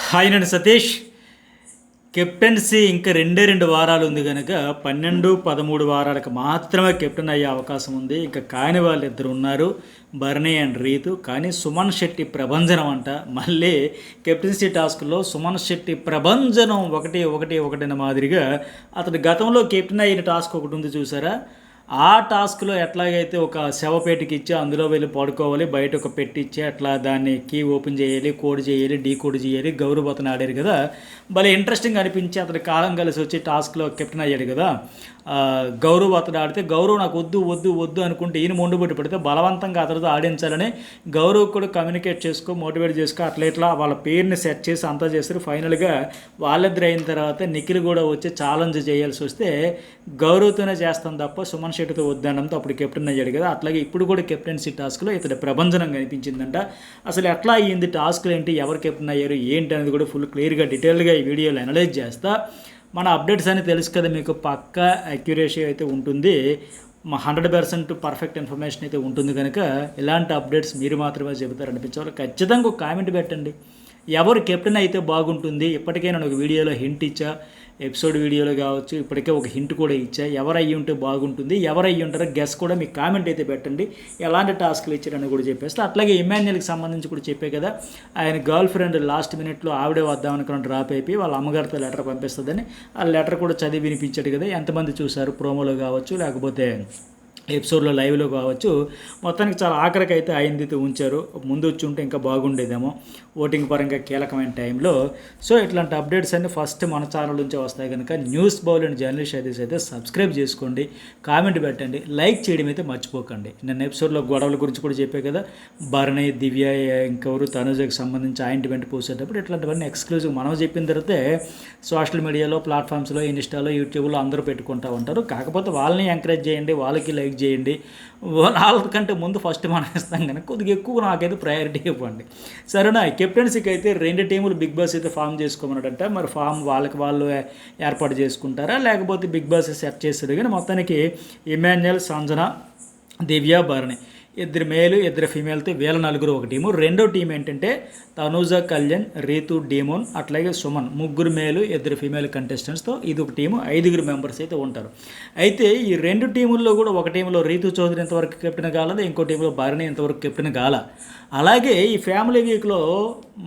Hi నేను Satish. Captaincy ఇంకా రెండు వారాలు ఉంది కనుక 12-13 వారాలకు మాత్రమే కెప్టెన్ అయ్యే అవకాశం ఉంది. ఇంకా కాని వాళ్ళు ఇద్దరు ఉన్నారు, బర్నీ అండ్ రీతు. కానీ సుమన్ శెట్టి ప్రభంజనం అంట. మళ్ళీ కెప్టెన్సీ టాస్క్లో సుమన్ శెట్టి ప్రభంజనం ఒకటి మాదిరిగా అతడు గతంలో కెప్టెన్ అయిన టాస్క్ ఒకటి ఉంది చూసారా. ఆ టాస్క్లో ఎట్లాగైతే ఒక శవపేటకి ఇచ్చి అందులో వెళ్ళి పడుకోవాలి, బయట ఒక పెట్టి ఇచ్చి అట్లా దాన్ని కీ ఓపెన్ చేయాలి, కోడ్ చేయాలి, డీ కోడ్ చేయాలి, గౌరవ్ అతను ఆడారు కదా. భలే ఇంట్రెస్టింగ్ అనిపించి అతని కాలం కలిసి వచ్చి టాస్క్లో కెప్టెన్ అయ్యాడు కదా. గౌరవ్ అతడు ఆడితే గౌరవ్ నాకు వద్దు అనుకుంటే ఈయన మొండుబట్టి పడితే బలవంతంగా అతడితో ఆడించాలని గౌరవ్ కూడా కమ్యూనికేట్ చేసుకో, మోటివేట్ చేసుకో, ఇట్లా వాళ్ళ పేరుని సెట్ చేసి అంతా చేస్తారు. ఫైనల్గా వాళ్ళిద్దరు అయిన తర్వాత నిఖిల్ కూడా వచ్చి ఛాలెంజ్ చేయాల్సి వస్తే గౌరవ్తోనే చేస్తాను తప్ప సుమన్ శెట్టితో వద్దనడంతో అప్పుడు కెప్టెన్ అయ్యాడు కదా. అట్లాగే ఇప్పుడు కూడా కెప్టెన్సీ టాస్క్లో ఇతడి ప్రభంజనం కనిపించిందంట. అసలు ఎట్లా అయ్యింది, టాస్క్లు ఏంటి, ఎవరు కెప్టెన్ అయ్యారు ఏంటి అనేది కూడా ఫుల్ క్లియర్గా డీటెయిల్గా ఈ వీడియోలో అనలైజ్ చేస్తా. మన అప్డేట్స్ అని తెలుసు కదా మీకు, పక్కా అక్యురేసీ అయితే ఉంటుంది, 100% పర్ఫెక్ట్ ఇన్ఫర్మేషన్ అయితే ఉంటుంది కనుక ఇలాంటి అప్డేట్స్ మీరు మాత్రమే చెబుతారు అనిపించేవాళ్ళు ఖచ్చితంగా ఒక కామెంట్ పెట్టండి. ఎవరు కెప్టెన్ అయితే బాగుంటుంది. ఇప్పటికే నేను ఒక వీడియోలో హింట్ ఇచ్చా, ఎపిసోడ్ వీడియోలో కావచ్చు, ఇప్పటికే ఒక హింట్ కూడా ఇచ్చా. ఎవరు అయ్యి ఉంటే బాగుంటుంది, ఎవరు అయ్యి ఉంటారో గెస్ కూడా మీకు కామెంట్ అయితే పెట్టండి. ఎలాంటి టాస్క్లు ఇచ్చారని కూడా చెప్పేస్తే. అట్లాగే ఇమాన్యుయల్కి సంబంధించి కూడా చెప్పే కదా, ఆయన గర్ల్ ఫ్రెండ్ లాస్ట్ మినిట్లో ఆవిడే వద్దామనుకున్న డ్రాప్ అయిపోయి వాళ్ళ అమ్మగారితో లెటర్ పంపిస్తుందని ఆ లెటర్ కూడా చదివి వినిపించాడు కదా. ఎంతమంది చూశారు, ప్రోమోలో కావచ్చు లేకపోతే ఎపిసోడ్లో లైవ్లో కావచ్చు. మొత్తానికి చాలా ఆఖరికి అయితే అయింది ఉంచారు. ముందు వచ్చి ఉంటే ఇంకా బాగుండేదేమో ఓటింగ్ పరంగా కీలకమైన టైంలో. సో ఇట్లాంటి అప్డేట్స్ అన్నీ ఫస్ట్ మన ఛానల్ నుంచే వస్తాయి కనుక న్యూస్ బౌల్ అండ్ జర్నలిస్ట్ అయితే సబ్స్క్రైబ్ చేసుకోండి, కామెంట్ పెట్టండి, లైక్ చేయడం అయితే మర్చిపోకండి. నిన్న ఎపిసోడ్లో గొడవల గురించి కూడా చెప్పే కదా, భరణి, దివ్య, ఇంకెవరు తనుజకి సంబంధించి ఆయింట్మెంట్ పోసేటప్పుడు ఇట్లాంటివన్నీ ఎక్స్క్లూజివ్ మనం చెప్పిన తర్వాతే సోషల్ మీడియాలో, ప్లాట్ఫామ్స్లో, ఇన్స్టాలో, యూట్యూబ్లో అందరూ పెట్టుకుంటూ ఉంటారు. కాకపోతే వాళ్ళని ఎంకరేజ్ చేయండి, వాళ్ళకి లైక్ చేయండి. వాళ్ళకంటే ముందు ఫస్ట్ మనం ఇస్తాం కనుక కొద్దిగా ఎక్కువ నాకైతే ప్రయారిటీ ఇవ్వండి, సరేనా. కెప్టెన్సీకి అయితే 2 టీములు బిగ్ బాస్ అయితే ఫామ్ చేసుకోమన్నాడంట. మరి ఫామ్ వాళ్ళకి వాళ్ళు ఏర్పాటు చేసుకుంటారా లేకపోతే బిగ్ బాస్ సెట్ చేస్తారు. కానీ మొత్తానికి ఇమాన్యుయల్, సంజన, దివ్య, భరణి, 2 మేలు 2 ఫీమేల్తో వీళ్ళ 4 ఒక టీము. రెండో టీం ఏంటంటే తనూజ, కళ్యాణ్, రీతు, డీమోన్, అట్లాగే సుమన్, 3 మేలు 2 ఫీమేల్ కంటెస్టెంట్స్తో ఇది ఒక టీము. 5 మెంబర్స్ అయితే ఉంటారు. అయితే ఈ 2 టీముల్లో కూడా ఒక టీంలో రీతు చౌదరి ఇంతవరకు కెప్టెన్ కాలేదు, ఇంకో టీంలో భరణి ఇంతవరకు కెప్టెన్ కాల. అలాగే ఈ ఫ్యామిలీ వీక్లో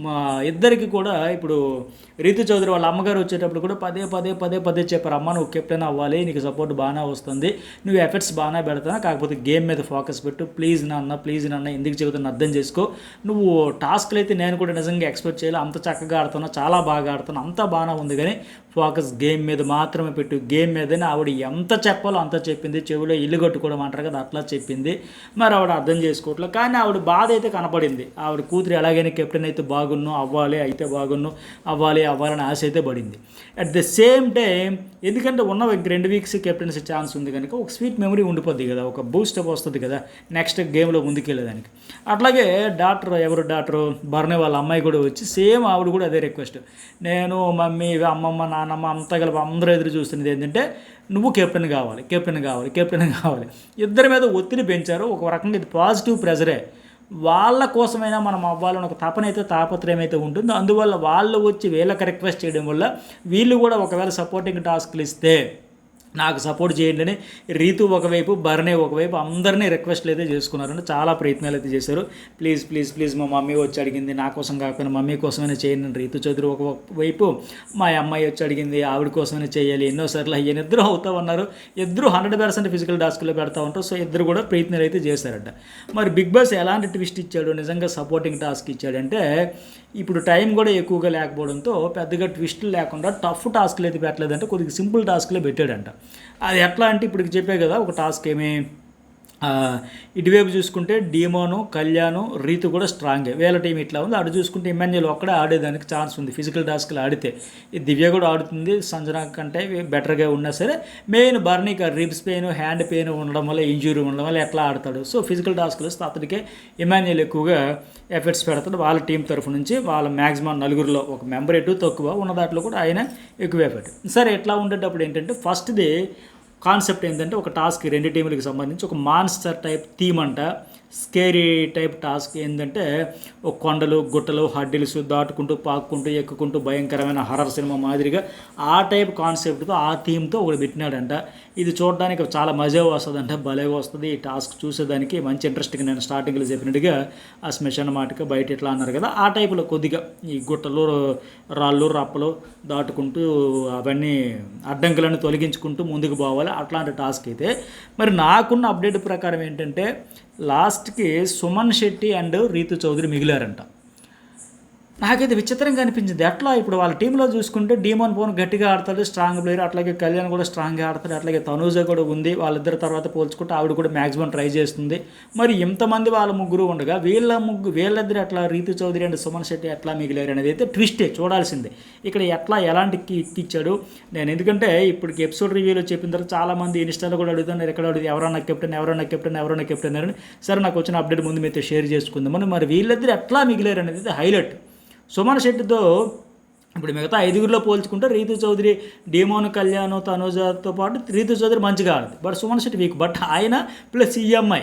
మా ఇద్దరికి కూడా ఇప్పుడు రీతు చౌదరి వాళ్ళ అమ్మగారు వచ్చేటప్పుడు కూడా పదే చెప్పారు, అమ్మ నువ్వు కెప్టెన్ అవ్వాలి, నీకు సపోర్ట్ బాగానే వస్తుంది, నువ్వు ఎఫర్ట్స్ బాగానే పెడతావు, కాకపోతే గేమ్ మీద ఫోకస్ పెట్టు, ప్లీజ్ నాన్న ఎందుకు చెబుతున్నా అర్థం చేసుకో, నువ్వు టాస్క్లు అయితే నేను కూడా నిజంగా ఎక్స్పెక్ట్ చేయాలి, అంత చక్కగా ఆడుతున్నావు, చాలా బాగా ఆడుతున్నావు, అంతా బాగానే ఉంది, కానీ ఫోకస్ గేమ్ మీద మాత్రమే పెట్టు, గేమ్ మీదనే ఆవిడ ఎంత చెప్పాలో అంత చెప్పింది, చెవిలో ఇల్లు కట్టుకోవడం అంటారు కదా అట్లా చెప్పింది. మరి ఆవిడ అర్థం చేసుకోవట్లేదు, కానీ ఆవిడ బాధ అయితే కనపడింది. ఆవిడ కూతురు ఎలాగైనా కెప్టెన్ అయితే బాగున్ను, అవ్వాలి అని ఆశ అయితే పడింది. అట్ ద సేమ్ టైం ఎందుకంటే ఉన్న 2 వీక్స్ కెప్టెన్సీ ఛాన్స్ ఉంది కనుక ఒక స్వీట్ మెమరీ ఉండిపోద్ది కదా, ఒక బూస్టప్ వస్తుంది కదా నెక్స్ట్ గేమ్లో ముందుకెళ్ళేదానికి. అట్లాగే డాక్టర్ భరణి వాళ్ళ అమ్మాయి కూడా వచ్చి సేమ్ ఆవిడ కూడా అదే రిక్వెస్ట్, నేను మమ్మీ, అమ్మమ్మ, నాన్నమ్మ అంతా కలిపి అందరూ ఎదురు చూస్తున్నది ఏంటంటే నువ్వు కెప్టెన్ కావాలి. ఇద్దరి మీద ఒత్తిడి పెంచారు. ఒక రకంగా ఇది పాజిటివ్ ప్రెజరే. వాళ్ళ కోసమైనా మనం అవ్వాలని ఒక తాపత్రయం అయితే ఉంటుందో అందువల్ల వాళ్ళు వచ్చి వీళ్ళకి రిక్వెస్ట్ చేయడం వల్ల వీళ్ళు కూడా ఒకవేళ సపోర్టింగ్ టాస్క్లు ఇస్తే నాకు సపోర్ట్ చేయండి అని రీతు ఒకవైపు, భరణి ఒకవైపు అందరినీ రిక్వెస్ట్లు అయితే చేసుకున్నారంటే చాలా ప్రయత్నాలు అయితే చేశారు. ప్లీజ్ మా మమ్మీ వచ్చి అడిగింది, నా కోసం కాకపోయినా మమ్మీ కోసమైనా చేయండి. రీతు చౌదరి ఒకవైపు, మా అమ్మాయి వచ్చి అడిగింది ఆవిడ కోసమైనా చేయాలి, ఎన్నోసార్లు అయ్యాను, ఇద్దరు అవుతా ఉన్నారు. ఇద్దరు 100% ఫిజికల్ టాస్క్లో పెడతా ఉంటారు. సో ఇద్దరు కూడా ప్రయత్నాలు అయితే చేశారట. మరి బిగ్ బాస్ ఎలాంటి ట్విస్ట్ ఇచ్చాడు, నిజంగా సపోర్టింగ్ టాస్క్ ఇచ్చాడంటే ఇప్పుడు టైం కూడా ఎక్కువగా లేకపోవడంతో పెద్దగా ట్విస్టులు లేకుండా టఫ్ టాస్క్లు అయితే పెట్టలేదంటే కొద్దిగా సింపుల్ టాస్క్లే పెట్టాడంట. అది ఎట్లా అంటే ఇప్పుడు చెప్పే కదా ఒక టాస్క్ ఏమి, ఇటువైపు చూసుకుంటే డీమోను, కళ్యాణ్, రీతు కూడా స్ట్రాంగే, వీళ్ళ టీం ఇట్లా ఉంది. అటు చూసుకుంటే ఇమాన్యుయల్ ఒక్కడే ఆడేదానికి ఛాన్స్ ఉంది ఫిజికల్ టాస్క్లు ఆడితే. ఈ దివ్య కూడా ఆడుతుంది, సంజన కంటే బెటర్గా ఉన్నా సరే మెయిన్ బర్నీకి రిబ్స్ పెయిన్, హ్యాండ్ పెయిన్ ఉండడం వల్ల, ఇంజురీ ఉండడం వల్ల ఎట్లా ఆడతాడు. సో ఫిజికల్ టాస్క్లు వస్తే అతడికే ఇమాన్యుయల్ ఎక్కువగా ఎఫర్ట్స్ పెడతాడు. వాళ్ళ టీం తరఫు నుంచి వాళ్ళ మ్యాక్సిమం 4 ఒక మెంబర్ ఎటు తక్కువ ఉన్న దాంట్లో కూడా ఆయన ఎక్కువ ఎఫర్ట్. సరే ఎట్లా ఉండేటప్పుడు ఏంటంటే ఫస్ట్ది కాన్సెప్ట్ ఏంటంటే ఒక టాస్క్ 2 టీములకు సంబంధించి ఒక మాన్స్టర్ టైప్ థీమ్ అంట. స్కేరీ టైప్ టాస్క్ ఏంటంటే ఒక కొండలు గుట్టలు హడ్డిల్స్ దాటుకుంటూ పాక్కుంటూ ఎక్కుకుంటూ భయంకరమైన హర్రర్ సినిమా మాదిరిగా ఆ టైప్ కాన్సెప్ట్తో ఆ థీమ్తో ఒకటి పెట్టినాడంట. ఇది చూడడానికి చాలా మజా వస్తుందంట, భలేగా వస్తుంది. ఈ టాస్క్ చూసేదానికి మంచి ఇంట్రెస్ట్గా నేను స్టార్టింగ్లో చెప్పినట్టుగా ఆ శ్మశాన మాటగా బయట ఎట్లా అన్నారు కదా ఆ టైపులో కొద్దిగా ఈ గుట్టలు రాళ్ళు రప్పలు దాటుకుంటూ అవన్నీ అడ్డంకులను తొలగించుకుంటూ ముందుకు పోవాలి అట్లాంటి టాస్క్ అయితే. మరి నాకున్న అప్డేట్ ప్రకారం ఏంటంటే లాస్ట్కి సుమన్ శెట్టి అండ్ రీతు చౌదరి మిగిలారంట. నాకైతే విచిత్రంగా అనిపించింది. ఎట్లా ఇప్పుడు వాళ్ళ టీంలో చూసుకుంటే డీమోన్ పవన్ గట్టిగా ఆడతాడు, స్ట్రాంగ్ ప్లేయర్, అట్లాగే కళ్యాణ్ కూడా స్ట్రాంగ్గా ఆడతాడు, అట్లాగే తనూజ కూడా ఉంది. వాళ్ళిద్దరి తర్వాత పోల్చుకుంటే ఆవిడ కూడా మ్యాక్సిమం ట్రై చేస్తుంది. మరి ఇంతమంది వాళ్ళ ముగ్గురు ఉండగా వీళ్ళిద్దరు ఎట్లా రీతు చౌదరి అండ్ సుమన్ శెట్టి ఎట్లా మిగిలారు అనేది అయితే ట్విస్టే, చూడాల్సిందే. ఇక్కడ ఎలాంటి ఇచ్చాడు నేను, ఎందుకంటే ఇప్పటికి ఎపిసోడ్ రివ్యూలో చెప్పిన తర్వాత చాలామంది ఇన్స్టాలో కూడా అడుగుతున్నారు, ఎక్కడ అడుగుతుంది ఎవరన్నా కెప్టెన్ అని. సరే, నాకు వచ్చిన అప్డేట్ ముందు మీతో షేర్ చేసుకుందామని. మరి వీళ్ళిద్దరు ఎట్లా మిగిలారు అనేది అయితే హైలైట్. సుమన్ శెట్టితో ఇప్పుడు మిగతా 5గురిలో పోల్చుకుంటే రీతు చౌదరి, డీమోన్, కళ్యాణ్, తనూజతో పాటు రీతు చౌదరి మంచిగా ఆడదు. But Suman Shetty week. But ఆయన ప్లస్ ఈఎంఐ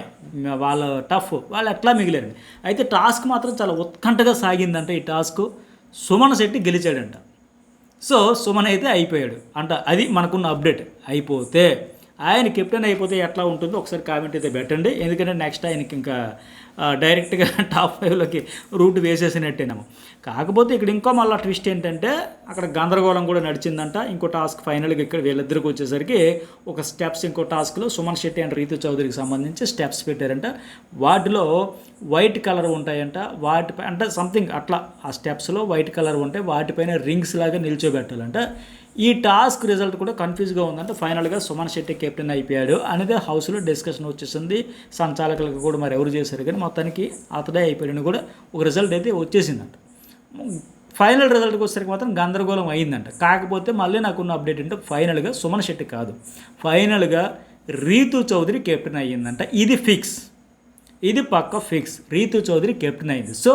వాళ్ళ టఫ్, వాళ్ళు ఎట్లా మిగిలారండి. అయితే టాస్క్ మాత్రం చాలా ఉత్కంఠగా సాగిందంట. ఈ టాస్క్ సుమన్ శెట్టి గెలిచాడంట. సో సుమన్ అయితే అయిపోయాడు అంట. అది మనకున్న అప్డేట్. అయిపోతే ఆయన కెప్టెన్ అయిపోతే ఎట్లా ఉంటుందో ఒకసారి కామెంట్ అయితే పెట్టండి. ఎందుకంటే నెక్స్ట్ ఆయనకి ఇంకా డైరెక్ట్గా టాప్ 5లోకి రూట్ వేసేసినట్టేనేమో. కాకపోతే ఇక్కడ ఇంకో మళ్ళీ ట్విస్ట్ ఏంటంటే అక్కడ గందరగోళం కూడా నడిచిందంట. ఇంకో టాస్క్ ఫైనల్గా ఇక్కడ వీళ్ళిద్దరికి వచ్చేసరికి ఒక స్టెప్స్, ఇంకో టాస్క్లో సుమన్ శెట్టి అండ్ రీతు చౌదరికి సంబంధించి స్టెప్స్ పెట్టారంట. వాటిలో వైట్ కలర్ ఉంటాయంట. వాటిపై అంటే సంథింగ్ అట్లా ఆ స్టెప్స్లో వైట్ కలర్ ఉంటాయి, వాటిపైన రింగ్స్ లాగా నిల్చోబెట్టాలంట. ఈ టాస్క్ రిజల్ట్ కూడా కన్ఫ్యూజ్గా ఉందంటే ఫైనల్గా సుమన్ శెట్టి కెప్టెన్ అయిపోయాడు అనేది హౌస్లో డిస్కషన్ వచ్చేసింది. సంచాలకులకు కూడా మరి ఎవరు చేశారు కానీ మొత్తానికి అతడే అయిపోయాడని కూడా ఒక రిజల్ట్ అయితే వచ్చేసిందంట. ఫైనల్ రిజల్ట్కి వచ్చేసరికి మాత్రం గందరగోళం అయిందంట. కాకపోతే మళ్ళీ నాకున్న అప్డేట్ అంటే ఫైనల్గా సుమన్ శెట్టి కాదు, ఫైనల్గా రీతు చౌదరి కెప్టెన్ అయ్యిందంట. ఇది ఫిక్స్, ఇది పక్క ఫిక్స్. రీతు చౌదరి కెప్టెన్ అయింది. సో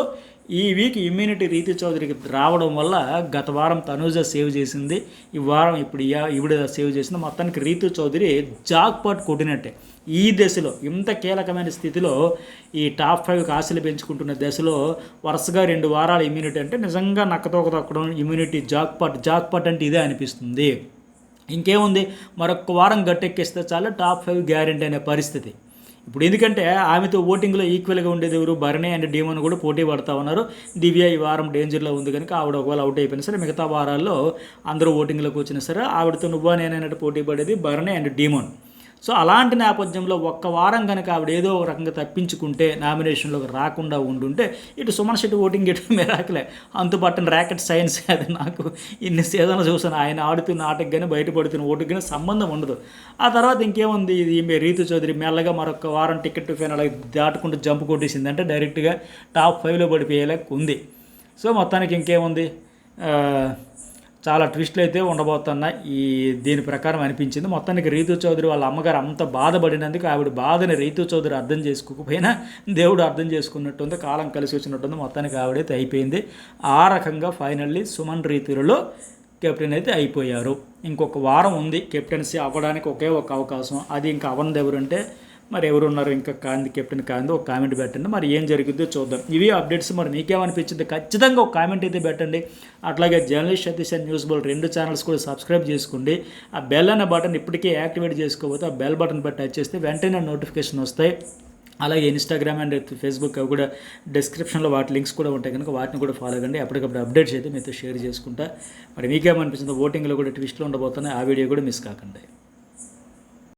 ఈ వీక్ ఇమ్యూనిటీ రీతు చౌదరికి రావడం వల్ల గత వారం తనూజ సేవ్ చేసింది, ఈ వారం ఇప్పుడు ఈవిడ సేవ్ చేసింది. మొత్తానికి రీతు చౌదరి జాక్పాట్ కొట్టినట్టే. ఈ దశలో ఇంత కీలకమైన స్థితిలో ఈ టాప్ 5కి ఆశలు పెంచుకుంటున్న దశలో వరుసగా 2 వారాల ఇమ్యూనిటీ అంటే నిజంగా నక్కతోక తొక్కడం ఇమ్యూనిటీ జాక్పాట్ అంటే ఇదే అనిపిస్తుంది. ఇంకేముంది, మరొక వారం గట్టెక్కిస్తే చాలు టాప్ 5 గ్యారెంటీ అనే పరిస్థితి. ఇప్పుడు ఎందుకంటే ఆమెతో ఓటింగ్లో ఈక్వల్గా ఉండేది ఎవరు, భరణి అండ్ డీమన్ కూడా పోటీ పడతా ఉన్నారు. దివ్య ఈ వారం డేంజర్లో ఉంది కనుక ఆవిడ ఒకవేళ అవుట్ అయిపోయినా సరే మిగతా వారాల్లో అందరూ ఓటింగ్లోకి వచ్చినా సరే ఆవిడతో నువ్వా నేనైనట్టు పోటీ పడేది భరణి అండ్ డీమన్. సో అలాంటి నేపథ్యంలో ఒక్క వారం కనుక ఆవిడ ఏదో ఒక రకంగా తప్పించుకుంటే నామినేషన్లోకి రాకుండా ఉండుంటే ఇటు సుమన్ శెట్టి ఓటింగ్ ఇటు మెరాకలే. అంతుపట్టని ర్యాకెట్ సైన్స్ అది. నాకు ఇన్ని సీజన్లు చూసాను, ఆయన ఆడుతున్న ఆటకు కానీ బయటపడుతున్న ఓటుకు కానీ సంబంధం ఉండదు. ఆ తర్వాత ఇంకేముంది, ఇది రీతు చౌదరి మెల్లగా మరొక వారం టికెట్ టు ఫైనల్ దాటుకుంటూ జంప్ కొట్టేసింది అంటే డైరెక్ట్గా టాప్ 5లో పడిపోయేలాగా ఉంది. సో మొత్తానికి ఇంకేముంది, చాలా ట్విస్ట్లు అయితే ఉండబోతున్నాయి. దీని ప్రకారం అనిపించింది. మొత్తానికి రీతు చౌదరి వాళ్ళ అమ్మగారు అంత బాధపడినందుకు ఆవిడ బాధని రీతు చౌదరి అర్థం చేసుకోకపోయినా దేవుడు అర్థం చేసుకున్నట్టుంది, కాలం కలిసి వచ్చినట్టుంది. మొత్తానికి ఆవిడైతే అయిపోయింది. ఆ రకంగా ఫైనల్లీ సుమన్ రీతులలో కెప్టెన్ అయితే అయిపోయారు. ఇంకొక వారం ఉంది కెప్టెన్సీ అవ్వడానికి ఒకే ఒక అవకాశం. అది ఇంకా అవ్వనిది ఎవరంటే మరి ఎవరు ఉన్నారు ఇంకా కెప్టెన్ కాంది, ఒక కామెంట్ పెట్టండి. మరి ఏం జరిగిద్దో చూద్దాం. ఇవి అప్డేట్స్. మరి మీకేమనిపించింది ఖచ్చితంగా ఒక కామెంట్ అయితే పెట్టండి. అట్లాగే journalist Satish and news Bol 2 channels కూడా సబ్స్క్రైబ్ చేసుకోండి. ఆ బెల్ అనే బటన్ ఇప్పటికే యాక్టివేట్ చేసుకోకపోతే ఆ బెల్ బటన్ బట్టి టచ్ చేస్తే వెంటనే నోటిఫికేషన్ వస్తాయి. అలాగే ఇన్స్టాగ్రామ్ అండ్ ఫేస్బుక్ అవి కూడా డిస్క్రిప్షన్లో వాటి లింక్స్ కూడా ఉంటాయి కనుక వాటిని కూడా ఫాలో కండి. అప్పటికప్పుడు అప్డేట్స్ అయితే మీతో షేర్ చేసుకుంటా. మరి మీకేమనిపించిందో ఓటింగ్లో కూడా ట్విస్ట్లు ఉండబోతున్నాయి, ఆ వీడియో కూడా మిస్ కాకండి.